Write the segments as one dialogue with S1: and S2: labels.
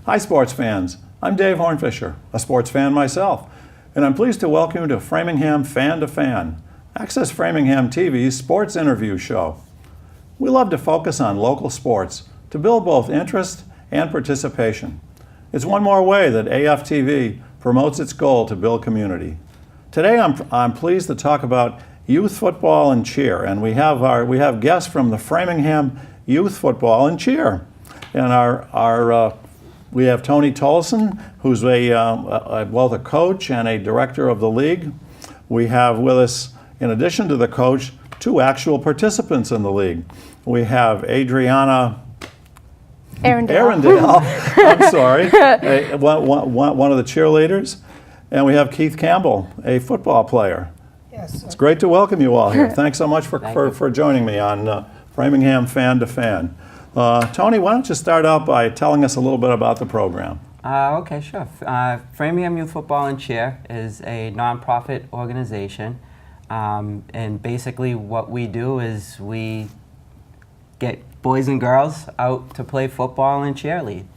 S1: Hi, sports fans. I'm Dave Hornfischer, a sports fan myself, and I'm pleased to welcome you to Framingham Fan to Fan, Access Framingham TV's sports interview show. We love to focus on local sports to build both interest and participation. It's one more way that AFTV promotes its goal to build community. Today I'm pleased to talk about youth football and cheer, and we have guests from the Framingham Youth Football and Cheer. And we have Tony Tolson, who's a coach and a director of the league. We have with us, in addition to the coach, two actual participants in the league. We have Adriana Arrandale, I'm sorry, one of the cheerleaders, and we have Keith Campbell, a football player.
S2: Yes.
S1: It's great to welcome you all here. Thanks so much for joining me on Framingham Fan to Fan. Tony, why don't you start out by telling us a little bit about the program?
S3: Okay, sure. Framingham Youth Football and Cheer is a nonprofit organization, and basically what we do is we get boys and girls out to play football and cheerlead.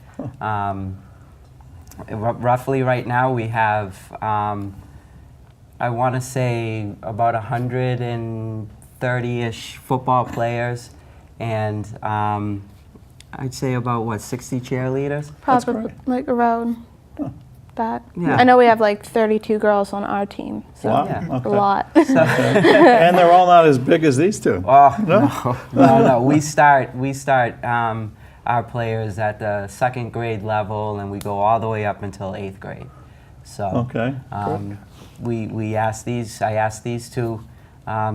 S3: Roughly right now we have, I want to say about 130-ish football players, and I'd say about, 60 cheerleaders?
S2: Probably like around that.
S3: Yeah.
S2: I know we have like 32 girls on our team, so
S1: Wow.
S3: Yeah.
S1: Okay.
S2: a lot.
S1: And they're all not as big as these two.
S3: Oh, no. We start our players at the second grade level, and we go all the way up until 8th grade. So
S1: Okay.
S3: I asked these two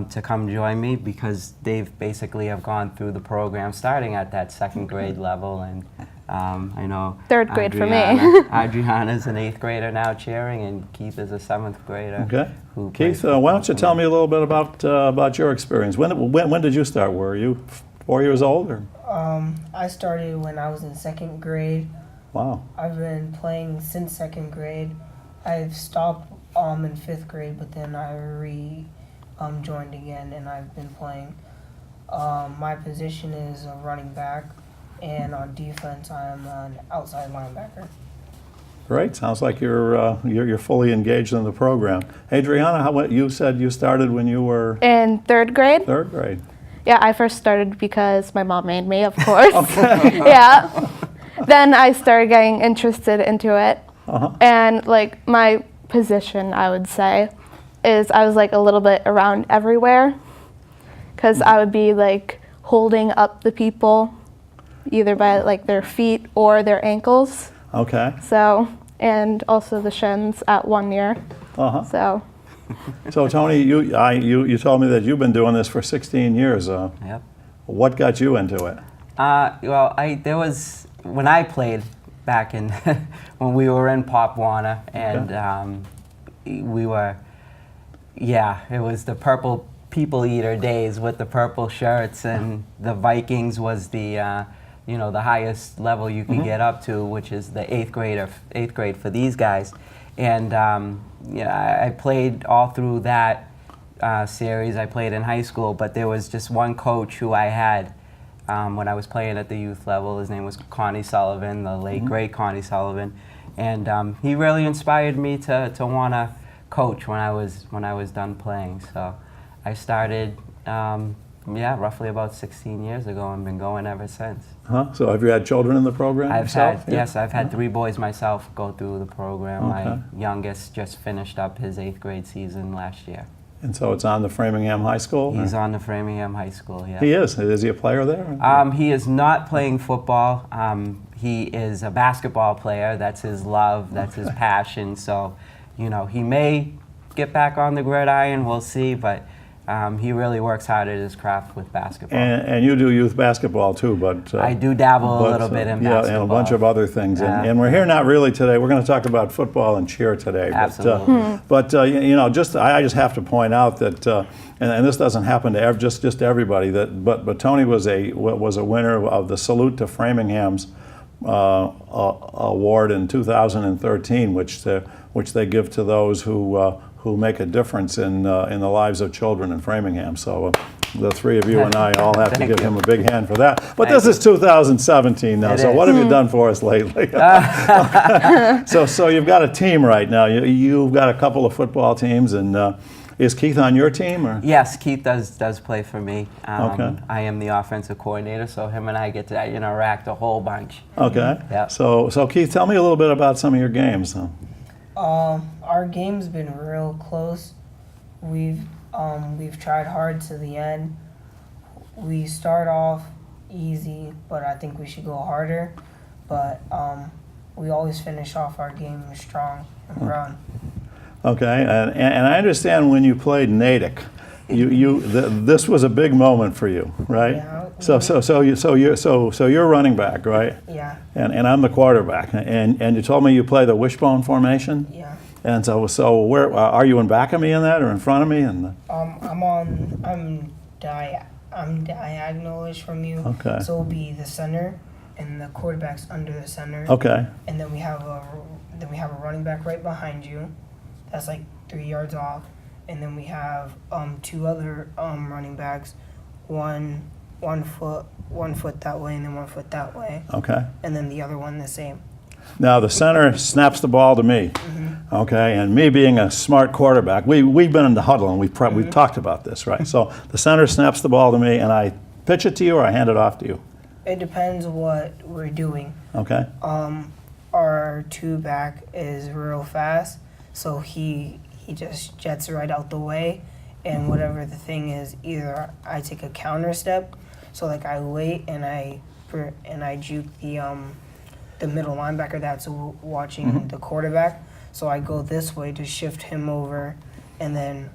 S3: to come join me because they've basically have gone through the program starting at that second grade level, and I know
S2: Third grade for me.
S3: Adriana's an 8th grader now cheering, and Keith is a 7th grader.
S1: Okay.
S3: who
S1: Keith,
S3: plays
S1: why don't you
S3: football
S1: tell me a little bit about your experience? When did you start? Were you 4 years old? Or?
S4: I started when I was in 2nd grade.
S1: Wow.
S4: I've been playing since 2nd grade. I've stopped in 5th grade, but then I joined again, and I've been playing. My position is a running back, and on defense, I'm an outside linebacker.
S1: Great. Sounds like you're fully engaged in the program. Adriana, you said you started when you were
S2: In 3rd grade?
S1: 3rd grade.
S2: Yeah, I first started because my mom made me, of course. Yeah. Then I started getting interested into it. And like my position, I would say, is I was like a little bit around everywhere, because I would be like holding up the people either by like their feet or their ankles.
S1: Okay.
S2: So, and also the shins at 1 year. So.
S1: So Tony, you told me that you've been doing this for 16 years.
S3: Yep.
S1: What got you into it?
S3: When I played back in when we were in Pop Warner, and it was the purple people eater days with the purple shirts, and the Vikings was the the highest level you can get up to, which is the 8th grade for these guys. And I played all through that series. I played in high school, but there was just one coach who I had when I was playing at the youth level. His name was Connie Sullivan, the late great Connie Sullivan, and he really inspired me to want to coach when I was done playing. So I started roughly about 16 years ago, and been going ever since.
S1: So have you had children in the program yourself?
S3: I've had 3 boys myself go through the program. My youngest just finished up his 8th grade season last year.
S1: And so it's on the Framingham High School?
S3: He's on the Framingham High School, yeah.
S1: He is? Is he a player there?
S3: He is not playing football. He is a basketball player. That's his love. That's his passion. So, he may get back on the gridiron. We'll see, but he really works hard at his craft with basketball.
S1: And you do youth basketball too, but
S3: I do dabble a little bit in basketball.
S1: Yeah, and a bunch of other things. And we're here not really today. We're going to talk about football and cheer today.
S3: Absolutely.
S1: But I just have to point out that, and this doesn't happen to just everybody. But Tony was a winner of the Salute to Framingham's award in 2013, which they give to those who make a difference in the lives of children in Framingham. So the three of you and I all have to
S3: Thank
S1: give
S3: you.
S1: him a big hand for that. But
S3: Thank
S1: this is 2017 now,
S3: It
S1: so
S3: is.
S1: what have you done for us lately? So you've got a team right now. You've got a couple of football teams, and is Keith on your team? Or?
S3: Yes, Keith does play for me.
S1: Okay.
S3: I am the offensive coordinator, so him and I get to interact a whole bunch.
S1: Okay.
S3: Yeah.
S1: So Keith, tell me a little bit about some of your games.
S4: Our game's been real close. We've tried hard to the end. We start off easy, but I think we should go harder. But we always finish off our game strong and proud.
S1: Okay, and I understand when you played Natick, this was a big moment for you, right?
S4: Yeah.
S1: So you're running back, right?
S4: Yeah.
S1: And I'm the quarterback. And you told me you play the wishbone formation.
S4: Yeah.
S1: And so where are you in back of me in that or in front of me? And
S4: I'm diagonal-ish from you.
S1: Okay.
S4: So it'll be the center, and the quarterback's under the center.
S1: okay,
S4: And then we have a running back right behind you. That's like 3 yards off. And then we have two other running backs, one foot that way and then 1 foot that way,
S1: okay.
S4: and then the other one the same.
S1: Now the center snaps the ball to me, okay. And me being a smart quarterback, we've been in the huddle and we've talked about this, right? So the center snaps the ball to me, and I pitch it to you or I hand it off to you.
S4: It depends what we're doing.
S1: Okay.
S4: Our two back is real fast, so he just jets right out the way, and whatever the thing is, either I take a counter step, so like I wait and I juke the middle linebacker that's watching the quarterback, so I go this way to shift him over, and then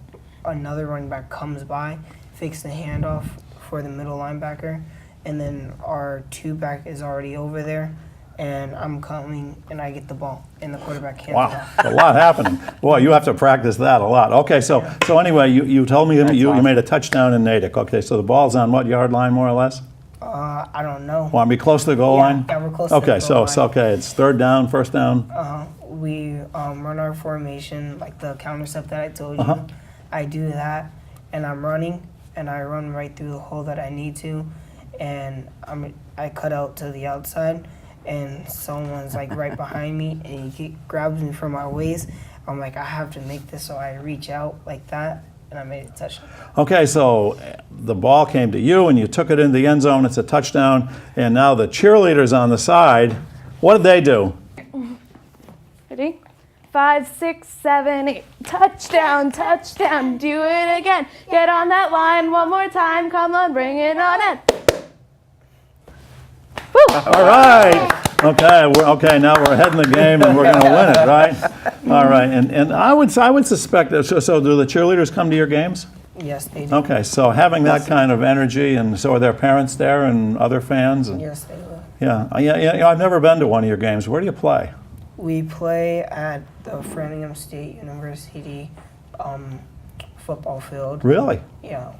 S4: another running back comes by, fakes the handoff for the middle linebacker, and then our two back is already over there, and I'm coming and I get the ball, and the quarterback hands it
S1: Wow,
S4: off.
S1: a lot happening. Boy, you have to practice that a lot. Okay, so anyway, you told me you
S3: awesome.
S1: made a touchdown in Natick. Okay, so the ball's on what yard line more or less?
S4: I don't know.
S1: Want to be close to the goal
S4: Yeah,
S1: line?
S4: yeah, we're close to the
S1: Okay,
S4: goal
S1: so
S4: line.
S1: okay, it's third down, first down.
S4: We run our formation, like the counter step that I told you.
S1: Uh-huh.
S4: I do that, and I'm running, and I run right through the hole that I need to, and I cut out to the outside, and someone's like right behind me, and he grabs me from my waist. I'm like, I have to make this, so I reach out like that, and I made a touchdown.
S1: Okay, so the ball came to you and you took it in the end zone. It's a touchdown, and now the cheerleaders on the side, what did they do?
S2: Ready? 5, 6, 7, 8. Touchdown, touchdown. Do it again. Get on that line one more time. Come on, bring it on in. Woo!
S1: All right. Okay, now we're ahead in the game and we're going to win it, right? All right, and I would suspect that. So do the cheerleaders come to your games?
S4: Yes, they do.
S1: Okay, so having that kind of energy, and so are their parents there and other fans? And,
S4: Yes, they will.
S1: yeah. I've never been to one of your games. Where do you play?
S4: We play at the Framingham State University football field.
S1: Really?
S4: Yeah.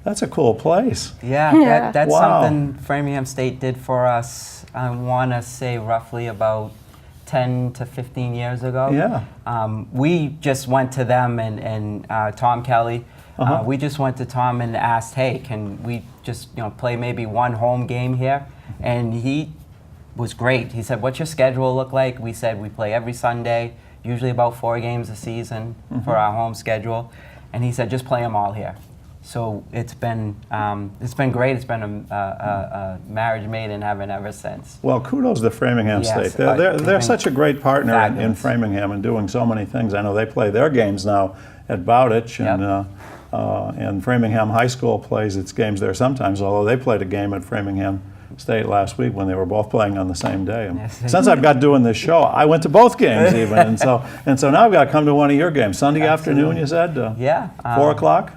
S1: That's a cool place.
S3: Yeah,
S2: Yeah.
S3: that's
S1: Wow.
S3: something Framingham State did for us, I want to say roughly about 10 to 15 years ago.
S1: Yeah.
S3: We just went to them and Tom Kelly. We just went to Tom and asked, hey, can we just play maybe one home game here? And he was great. He said, what's your schedule look like? We said we play every Sunday, usually about 4 games a season for our home schedule. And he said, just play them all here. So it's been great. It's been a marriage made in heaven ever since.
S1: Well, kudos to Framingham
S3: Yes,
S1: State. They're
S3: been
S1: such a great partner in
S3: fabulous.
S1: Framingham and doing so many things. I know they play their games now at Bowditch, and Framingham High School plays its games there sometimes, although they played a game at Framingham State last week when they were both playing on the same day. And
S3: Yes.
S1: since I've got doing this show, I went to both games even, and so now I've got to come to one of your games. Sunday afternoon, you said?
S3: Yeah.
S1: 4 o'clock?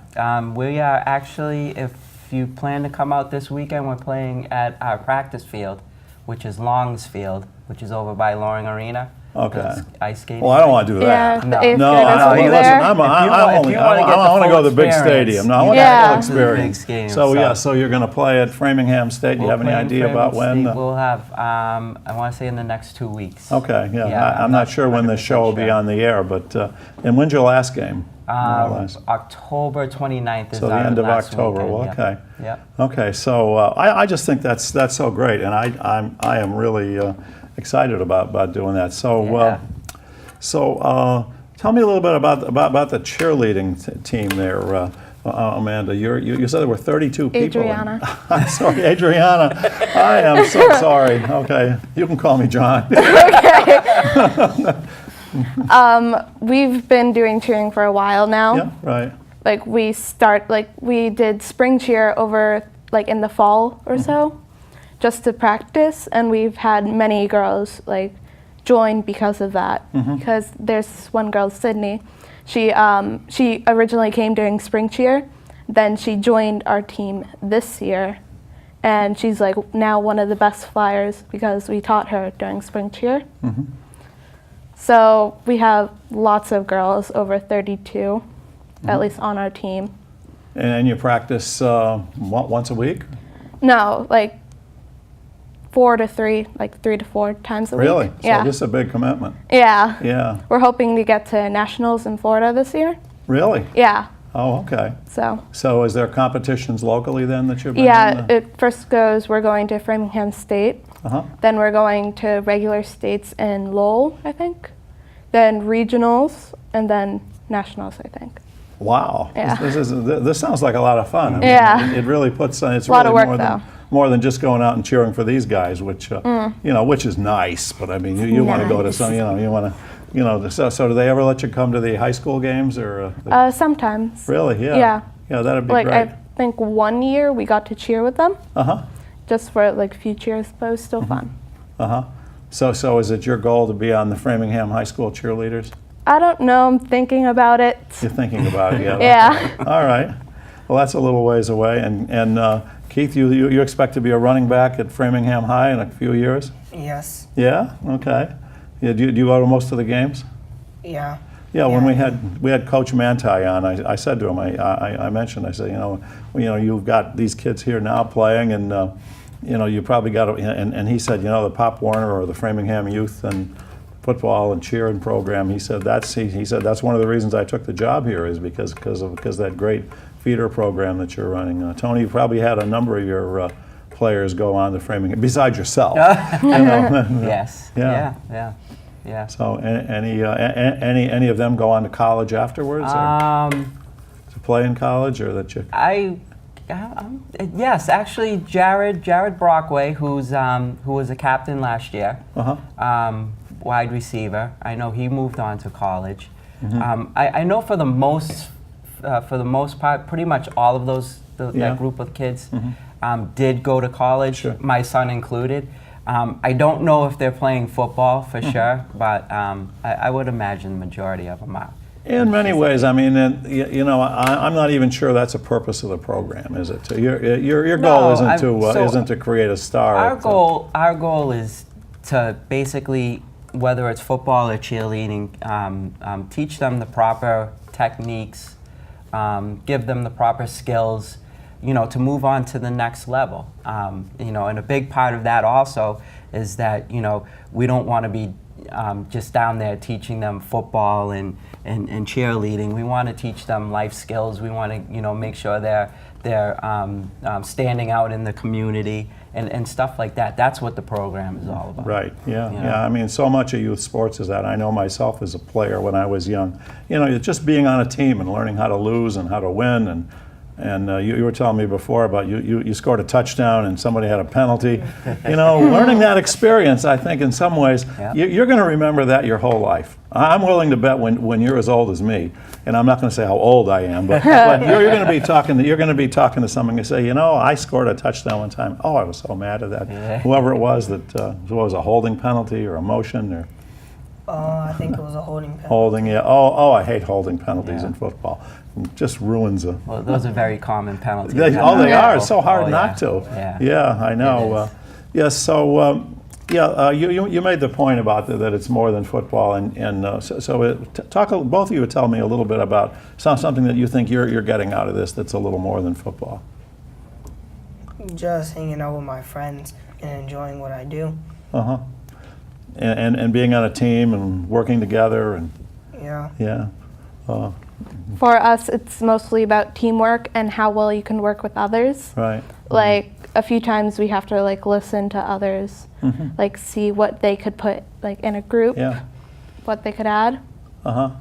S3: We are actually, if you plan to come out this weekend, we're playing at our practice field, which is Long's Field, which is over by Loring Arena.
S1: Okay.
S3: It's ice skating.
S1: Well, I don't want to do
S2: Yeah,
S1: that.
S2: the
S3: No.
S2: 8th
S1: No,
S2: graders
S1: I
S2: will be
S1: don't.
S2: there.
S1: Listen, I want to go to the big stadium. No, I want to
S2: Yeah.
S1: have full experience.
S3: Big stadium,
S1: So
S3: so-
S1: yeah, so you're going to play at Framingham State. Do you
S3: We'll
S1: have any
S3: play in
S1: idea about
S3: Framingham
S1: when?
S3: State. We'll have, I want to say in the next 2 weeks.
S1: Okay, yeah.
S3: Yeah,
S1: I'm not sure when this show will be
S3: 100%
S1: on the air, but and when's your last game? more or less?
S3: October 29th is
S1: So the
S3: our
S1: end of
S3: last
S1: October.
S3: weekend,
S1: Well,
S3: yeah.
S1: okay.
S3: Yeah.
S1: Okay, so I just think that's so great, and I am really excited about doing that. So
S3: Yeah.
S1: Tell me a little bit about the cheerleading team there, Amanda. You said there were 32 people.
S2: Adriana.
S1: I'm sorry, Adriana. I am so sorry. Okay, you can call me John.
S2: We've been doing cheering for a while now.
S1: Yeah, right.
S2: Like we did spring cheer over like in the fall or so, just to practice, and we've had many girls like join because of that. Because there's one girl, Sydney. She originally came during spring cheer, then she joined our team this year, and she's like now one of the best flyers because we taught her during spring cheer. So we have lots of girls, over 32, at least on our team.
S1: And you practice once a week?
S2: No, like 4 to 3, like 3 to 4 times a week.
S1: Really?
S2: Yeah.
S1: So this is a big commitment.
S2: Yeah.
S1: Yeah.
S2: We're hoping to get to nationals in Florida this year.
S1: Really?
S2: Yeah.
S1: Oh, okay.
S2: So.
S1: So is there competitions locally then that you've been
S2: Yeah.
S1: in?
S2: It first goes. We're going to Framingham State. Then we're going to regular states in Lowell, I think. Then regionals, and then nationals, I think.
S1: Wow.
S2: Yeah.
S1: This sounds like a lot of fun. I mean,
S2: Yeah.
S1: It really puts. It's
S2: A lot of
S1: really
S2: work,
S1: more than just going out and cheering for these guys, which which is nice. But I mean, you want to go to some. You want to. So do they ever let you come to the high school games or?
S2: Sometimes.
S1: Really? Yeah.
S2: Yeah.
S1: Yeah, that'd be
S2: Like
S1: great.
S2: I think one year we got to cheer with them. Just for like few cheers, but it was still fun.
S1: So is it your goal to be on the Framingham High School cheerleaders?
S2: I don't know. I'm thinking about it.
S1: You're thinking about it, yeah.
S2: Yeah.
S1: All right. Well, that's a little ways away. And Keith, you expect to be a running back at Framingham High in a few years?
S4: Yes.
S1: Yeah. Okay. Yeah. Do you go to most of the games?
S4: Yeah.
S1: Yeah. When we had Coach Manti on, I said to him, I mentioned, I said, you've got these kids here now playing, and you probably got to. And he said, the Pop Warner or the Framingham Youth and football and cheering program. He said that's one of the reasons I took the job here is because that great feeder program that you're running. Tony, you probably had a number of your players go on to Framingham besides yourself.
S3: Yes.
S1: Yeah.
S3: Yeah.
S1: So any of them go on to college afterwards? Or to play in college, or that you?
S3: Yes, actually, Jared Brockway, who was a captain last year, wide receiver. I know he moved on to college. I know for the most part, pretty much all of that group of kids did go to college.
S1: Sure.
S3: My son included. I don't know if they're playing football for sure, but I would imagine the majority of them are.
S1: In many ways, I mean, I'm not even sure that's a purpose of the program, is it? Your goal isn't to create a star.
S3: Our goal is to basically, whether it's football or cheerleading, teach them the proper techniques, give them the proper skills, to move on to the next level. And a big part of that also is that we don't want to be just down there teaching them football and cheerleading. We want to teach them life skills. We want to make sure they're standing out in the community and stuff like that. That's what the program is all about.
S1: Right. Yeah. I mean, so much of youth sports is that. I know myself as a player when I was young. Just being on a team and learning how to lose and how to win and you were telling me before about you scored a touchdown and somebody had a penalty. Learning that experience, I think in some ways, you're going to remember that your whole life. I'm willing to bet when you're as old as me, and I'm not going to say how old I am, but you're going to be talking to someone and say, I scored a touchdown one time. Oh, I was so mad at that.
S3: Yeah.
S1: Whoever it was that was a holding penalty or a motion or.
S4: I think it was a holding penalty.
S1: Holding, yeah. Oh, I hate holding penalties in football. It just ruins a.
S3: Well, those are very common penalties.
S1: They are. It's so hard not to.
S3: Yeah,
S1: I know. Yes. So, you made the point about that it's more than football, both of you tell me a little bit about something that you think you're getting out of this that's a little more than football.
S4: Just hanging out with my friends and enjoying what I do.
S1: And being on a team and working together and.
S4: Yeah.
S1: Yeah.
S2: for us, it's mostly about teamwork and how well you can work with others.
S1: Right.
S2: Like a few times we have to like listen to others, like see what they could put like in a group,
S1: Yeah.
S2: what they could add.
S1: Uh-huh.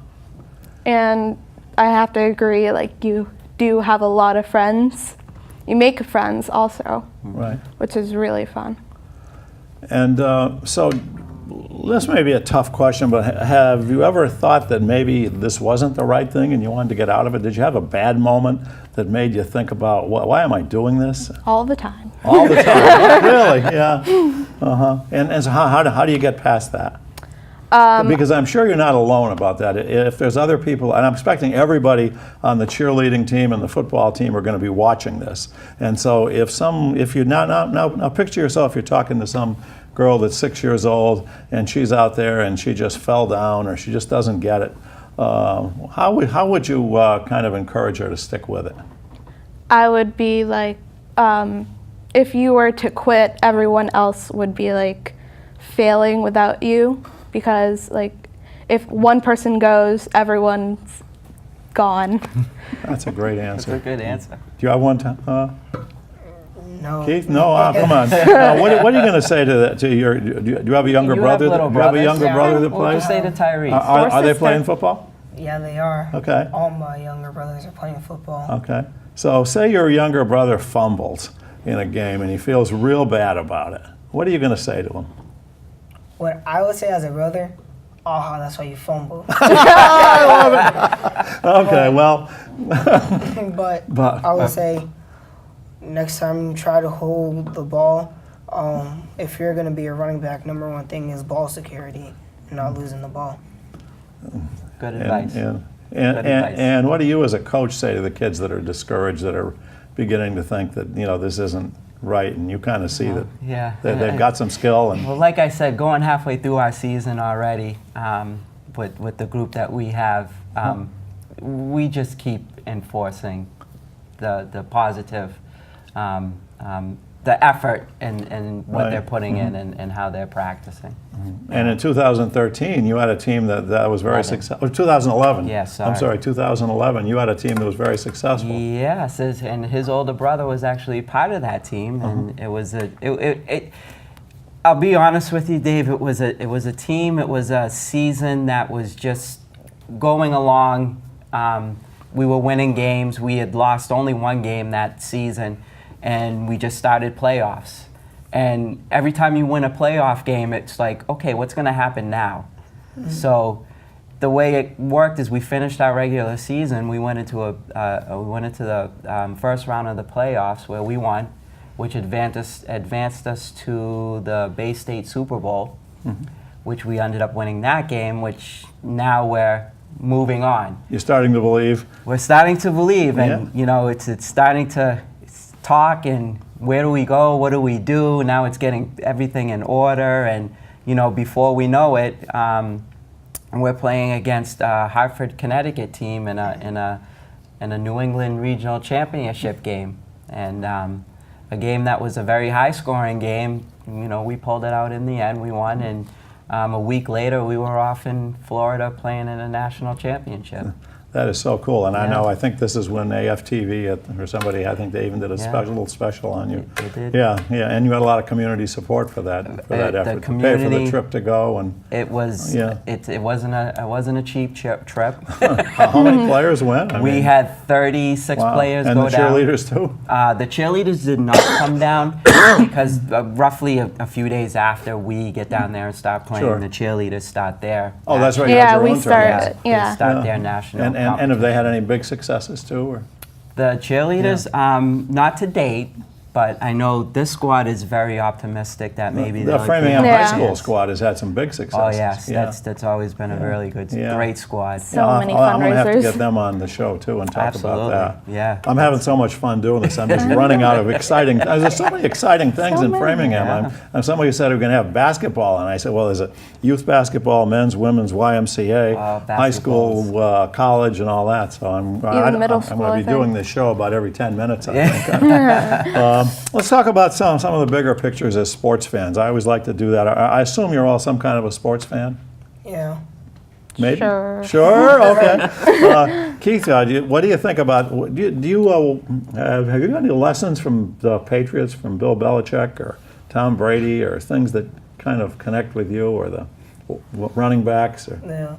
S2: And I have to agree, like you do have a lot of friends. You make friends also,
S1: Right.
S2: which is really fun.
S1: And so this may be a tough question, but have you ever thought that maybe this wasn't the right thing and you wanted to get out of it? Did you have a bad moment that made you think about, why am I doing this?
S2: All the time.
S1: All the time. Really? Yeah. Uh-huh. And so how do you get past that? Because I'm sure you're not alone about that. If there's other people, and I'm expecting everybody on the cheerleading team and the football team are going to be watching this. And so if you now picture yourself, you're talking to some girl that's 6 years old and she's out there and she just fell down or she just doesn't get it. How would you kind of encourage her to stick with it?
S2: I would be like, if you were to quit, everyone else would be like failing without you, because like if one person goes, everyone's gone.
S1: That's a great answer.
S3: That's a good answer.
S1: Do you have one?
S4: No.
S1: Keith? No, come on. What are you going to say to that? Do you have a younger
S3: You have
S1: brother?
S3: little
S1: Do you have a
S3: brothers?
S1: younger
S4: Yeah.
S1: brother that
S3: What would you
S1: plays?
S3: say to Tyrese?
S1: Are they
S2: sister.
S1: playing football?
S4: Yeah, they are.
S1: Okay.
S4: All my younger brothers are playing football.
S1: Okay. So say your younger brother fumbles in a game and he feels real bad about it. What are you going to say to him?
S4: What I would say as a brother, oh, that's why you fumble.
S1: Okay, well,
S4: but I would say next time you try to hold the ball, if you're going to be a running back, number one thing is ball security and not losing the ball.
S3: Good advice.
S1: and
S3: advice.
S1: what do you as a coach say to the kids that are discouraged, that are beginning to think that, this isn't right, and you kind of see that
S3: Yeah.
S1: they've got some skill? And
S3: Well, like I said, going halfway through our season already, with the group that we have, we just keep enforcing the positive, the effort and what
S1: Right.
S3: they're putting in and how they're practicing.
S1: And in 2013, you had a team that was very
S3: 11.
S1: successful. 2011.
S3: Yeah,
S1: I'm
S3: sorry.
S1: sorry, 2011. You had a team that was very successful.
S3: Yes, and his older brother was actually part of that team, and it was I'll be honest with you, Dave. It was a team. It was a season that was just going along. We were winning games. We had lost only one game that season, and we just started playoffs. And every time you win a playoff game, it's like, okay, what's going to happen now? So the way it worked is we finished our regular season. We went into the first round of the playoffs where we won, which advanced us to the Bay State Super Bowl, which we ended up winning that game. Which now we're moving on.
S1: You're starting to believe.
S3: We're starting to believe, and
S1: Yeah.
S3: it's starting to talk and where do we go? What do we do? Now it's getting everything in order, and before we know it, we're playing against a Hartford, Connecticut team in a New England Regional Championship game, and a game that was a very high-scoring game. We pulled it out in the end. We won, and a week later we were off in Florida playing in a national championship.
S1: That is so cool. And
S3: Yeah.
S1: I think this is when AFTV or somebody, I think they even did a little special on you.
S3: They did.
S1: Yeah, and you had a lot of community support for that
S3: The
S1: effort. To pay for the
S3: community-
S1: trip to go. And
S3: It was.
S1: Yeah.
S3: It wasn't a cheap trip.
S1: how many players went? I
S3: We
S1: mean,
S3: had 36
S1: wow.
S3: players
S1: and
S3: go
S1: the
S3: down.
S1: cheerleaders too.
S3: The cheerleaders did not come down because roughly a few days after we get down there and start playing,
S1: Sure.
S3: the cheerleaders start there.
S1: Oh, that's right. You had
S2: Yeah,
S1: your
S2: we
S1: own tournament.
S2: started.
S3: They
S2: Yeah.
S3: start
S1: Yeah.
S3: their national.
S1: And have they
S3: competition.
S1: had any big successes too? Or?
S3: The cheerleaders, not to date, but I know this squad is very optimistic that maybe
S1: The
S3: they'll-
S1: Framingham
S2: Yeah.
S1: High School squad has had some big successes.
S3: Oh yes,
S1: Yeah.
S3: that's always been a really good,
S1: Yeah.
S3: great squad.
S2: So
S1: Yeah,
S2: many
S1: I'm going to have to
S2: fundraisers.
S1: get them on the show too and talk
S3: Absolutely.
S1: about that.
S3: Yeah.
S1: I'm having so much fun doing this. I'm just running out of exciting. There's so many exciting things
S2: So
S1: in
S2: many.
S1: Framingham.
S3: Yeah.
S1: Somebody said we're going to have basketball, and I said, well, there's a youth basketball, men's, women's, YMCA, high school, college, and all that. So I'm
S2: middle
S1: I'm
S2: school,
S1: going
S2: I
S1: to be
S2: think.
S1: doing this show about every 10 minutes. I think. Let's talk about some of the bigger pictures as sports fans. I always like to do that. I assume you're all some kind of a sports fan.
S4: Yeah.
S1: Maybe?
S2: Sure.
S1: Sure? Okay. Keith, what do you think about, have you got any lessons from the Patriots, from Bill Belichick or Tom Brady, or things that kind of connect with you, or the running backs? Or?
S4: Yeah.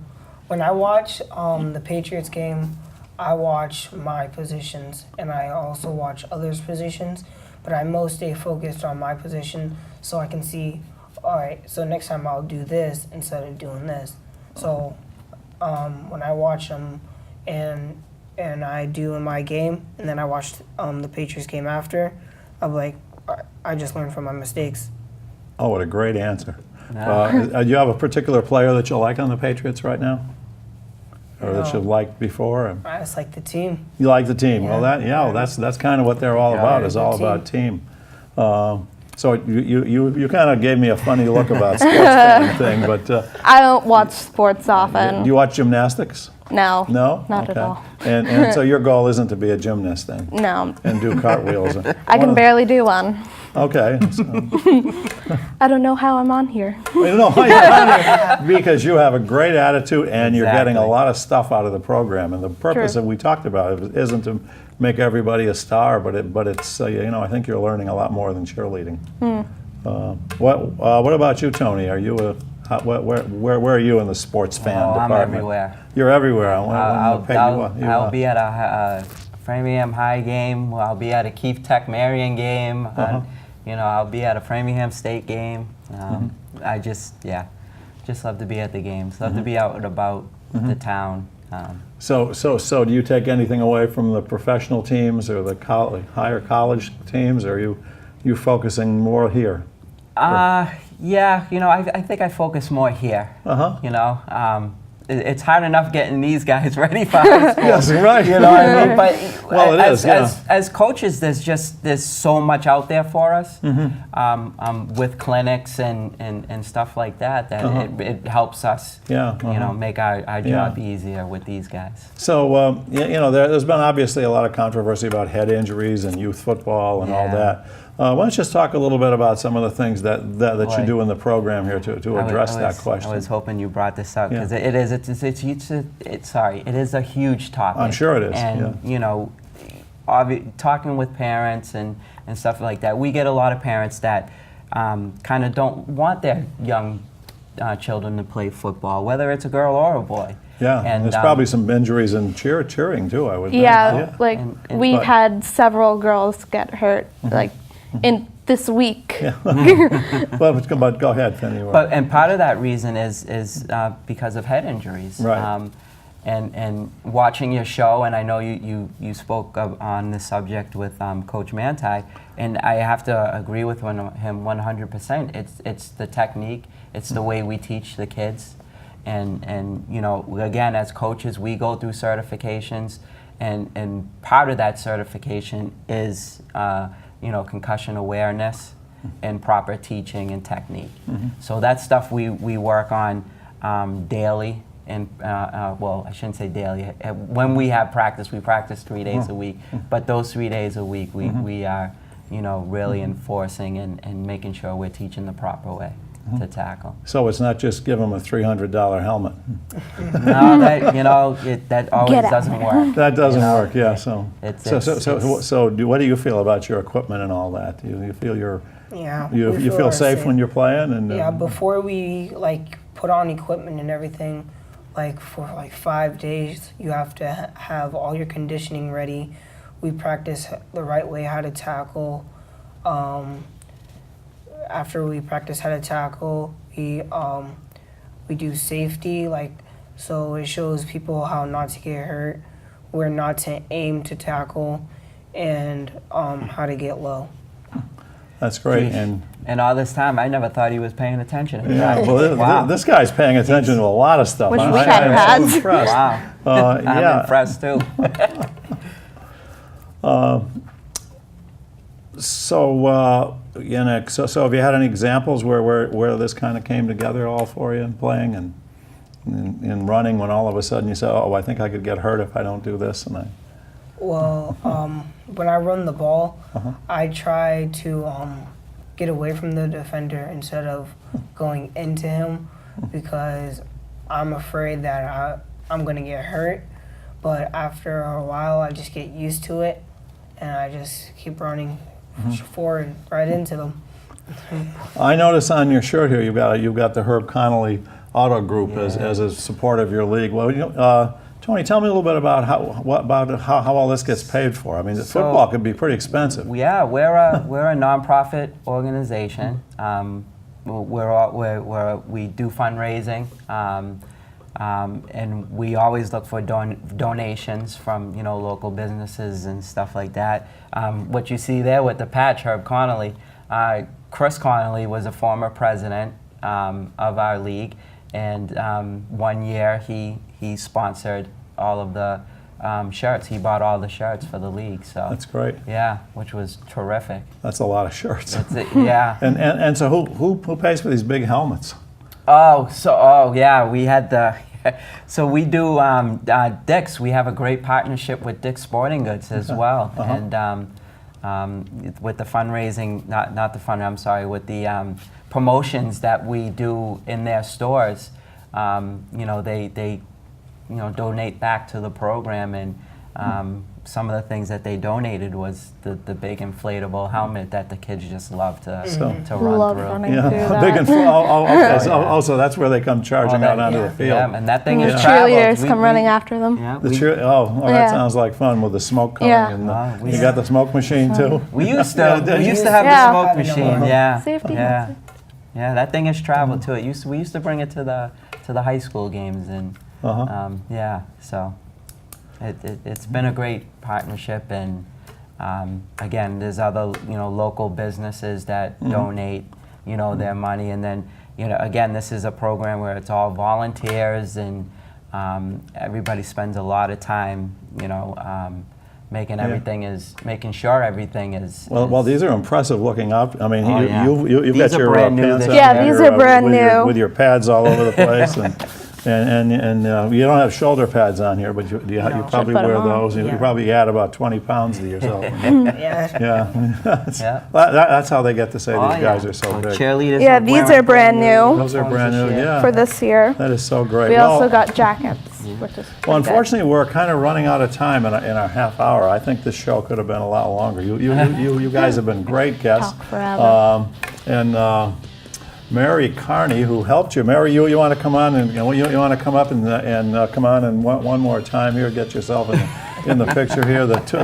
S4: When I watch the Patriots game, I watch my positions, and I also watch others' positions, but I most stay focused on my position so I can see, all right, so next time I'll do this instead of doing this. So when I watch them and I do in my game, and then I watch the Patriots game after, I'm like, I just learned from my mistakes.
S1: Oh, what a great answer. Do you have a particular player that you like on the Patriots right now? Or that you've liked before?
S4: I just like the team.
S1: You like the team.
S4: Yeah.
S1: Well, that's kind of what they're all about, is all about team. So you kind of gave me a funny look about sports fan thing, but
S2: I don't watch sports often.
S1: do you watch gymnastics?
S2: No.
S1: No?
S2: Not at
S1: Okay.
S2: all.
S1: And so your goal isn't to be a gymnast then?
S2: No.
S1: And do cartwheels?
S2: I can barely do one.
S1: Okay.
S2: I don't know how I'm on here.
S1: Because you have a great attitude and you're getting a
S3: Exactly.
S1: lot of stuff out of the program. And the purpose
S2: True.
S1: that we talked about isn't to make everybody a star, but it's I think you're learning a lot more than cheerleading. What about you, Tony? Are you where are you in the sports fan department?
S3: I'm everywhere.
S1: You're everywhere.
S3: I'll be at a Framingham High game. I'll be at a Keith Tech Marion game. I'll be at a Framingham State game. I just love to be at the games. Love to be out and about the town.
S1: So do you take anything away from the professional teams or the higher college teams, or are you focusing more here?
S3: Yeah, I think I focus more here. It's hard enough getting these guys ready for high school.
S1: Yes, right.
S3: You know what I mean? But
S1: Well, it is, yeah.
S3: as coaches, there's so much out there for us with clinics and stuff like that it helps us. Make our job easier with these guys.
S1: So there's been obviously a lot of controversy about head injuries and youth football and all that. Why don't you just talk a little bit about some of the things that you do in the program here to address that question?
S3: I was hoping you brought this up because it is a huge topic.
S1: I'm sure it is.
S3: And talking with parents and stuff like that, we get a lot of parents that kind of don't want their young children to play football, whether it's a girl or a boy.
S1: Yeah, and there's probably some injuries in cheering too, I would think.
S2: Yeah, we've had several girls get hurt, in this week.
S1: Yeah. But go ahead, Penny.
S3: And part of that reason is because of head injuries.
S1: Right.
S3: And watching your show, and I know you spoke on this subject with Coach Manti, and I have to agree with him 100%. It's the technique, it's the way we teach the kids, and again, as coaches, we go through certifications, and part of that certification is concussion awareness and proper teaching and technique. So that's stuff we work on daily. And I shouldn't say daily. When we have practice, we practice 3 days a week. But those 3 days a week, we are, really enforcing and making sure we're teaching the proper way to tackle.
S1: So it's not just give them a $300 helmet.
S3: No, that always doesn't work.
S1: That doesn't work. Yeah. So
S3: It's
S1: what do you feel about your equipment and all that? You feel you feel safe when you're playing? And
S4: before we put on equipment and everything, for 5 days, you have to have all your conditioning ready. We practice the right way how to tackle. After we practice how to tackle, we do safety, so it shows people how not to get hurt, where not to aim to tackle, and how to get low.
S1: That's great.
S3: And all this time, I never thought he was paying attention.
S1: Yeah, well, this guy's paying attention to a lot of stuff.
S2: Wish we
S1: I'm
S2: had
S1: so
S2: pads.
S1: impressed.
S3: Wow. I'm impressed too.
S1: So have you had any examples where this kind of came together all for you in playing and in running, when all of a sudden you say, oh, I think I could get hurt if I don't do this?
S4: Well, when I run the ball, I try to get away from the defender instead of going into him, because I'm afraid that I'm going to get hurt. But after a while, I just get used to it, and I just keep running forward right into them.
S1: I notice on your shirt here you've got the Herb Connolly Auto Group as a support of your league. Well, Tony, tell me a little bit about how all this gets paid for. I mean, football can be pretty expensive.
S3: Yeah, we're a nonprofit organization. We do fundraising, and we always look for donations from local businesses and stuff like that. What you see there with the patch, Herb Connolly, Chris Connolly was a former president of our league, and 1 year he sponsored all of the shirts. He bought all the shirts for the league. So
S1: that's great.
S3: Yeah, which was terrific.
S1: That's a lot of shirts.
S3: That's it, yeah.
S1: And so who pays for these big helmets?
S3: Yeah, we had the. So we do Dick's. We have a great partnership with Dick's Sporting Goods as well, and with the fundraising, not the fund. I'm sorry, with the promotions that we do in their stores. They donate back to the program, and some of the things that they donated was the big inflatable helmet that the kids just love to run
S2: Love
S3: through.
S2: running through that.
S1: Big okay. So that's where they come charging out onto the field.
S3: Yeah, and that thing
S2: And
S3: is
S2: the
S3: traveled.
S2: cheerleaders come running after them.
S3: Yeah,
S1: That
S2: Yeah.
S1: sounds like fun with the smoke coming.
S2: Yeah.
S1: And you got the smoke machine too?
S3: we used to have
S2: Yeah.
S3: the smoke machine. Yeah,
S2: Safety
S3: yeah,
S2: hazard.
S3: yeah. That thing has traveled too. We used to bring it to the high school games, and yeah. So it's been a great partnership, and again, there's other local businesses that donate their money, and then again, this is a program where it's all volunteers, and everybody spends a lot of time making sure everything is.
S1: Well, these are impressive looking up. I mean, you've
S3: These
S1: got
S3: are
S1: your
S3: brand new
S1: pants
S3: this
S1: on
S3: year.
S2: Yeah, these are brand new.
S1: with your pads all over the place, and you don't have shoulder pads on here, but you probably
S2: put 'em
S1: wear
S2: on.
S1: those. You probably add about 20 pounds to yourself.
S4: Yeah.
S1: That's how they get to say these guys are so big.
S3: Cheerleaders.
S2: Yeah, these are brand new
S1: Those are brand new. Yeah,
S2: for this year.
S1: that is so great.
S2: We
S1: Well,
S2: also got jackets, which is
S1: Well,
S2: pretty good.
S1: unfortunately, we're kind of running out of time in our half hour. I think this show could have been a lot longer. You guys have been great guests.
S2: Talk forever.
S1: And Mary Carney, who helped you. Mary, you want to come on and you want to come up and come on and one more time here, get yourself in the picture here. The two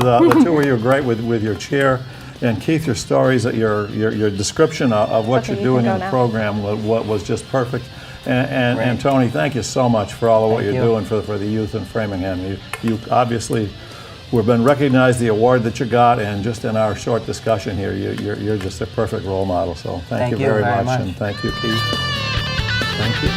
S1: of you are great with your cheer. And Keith, your stories, your description of what
S2: Okay,
S1: you're
S2: you
S1: doing
S2: can
S1: in
S2: go
S1: the
S2: now.
S1: program was just perfect. And Tony, thank you so much for all of what
S3: Thank
S1: you're
S3: you.
S1: doing for the youth in Framingham. You obviously we've been recognized the award that you got, and just in our short discussion here, you're just a perfect role model. So thank you very much, and thank you, Keith. Thank you.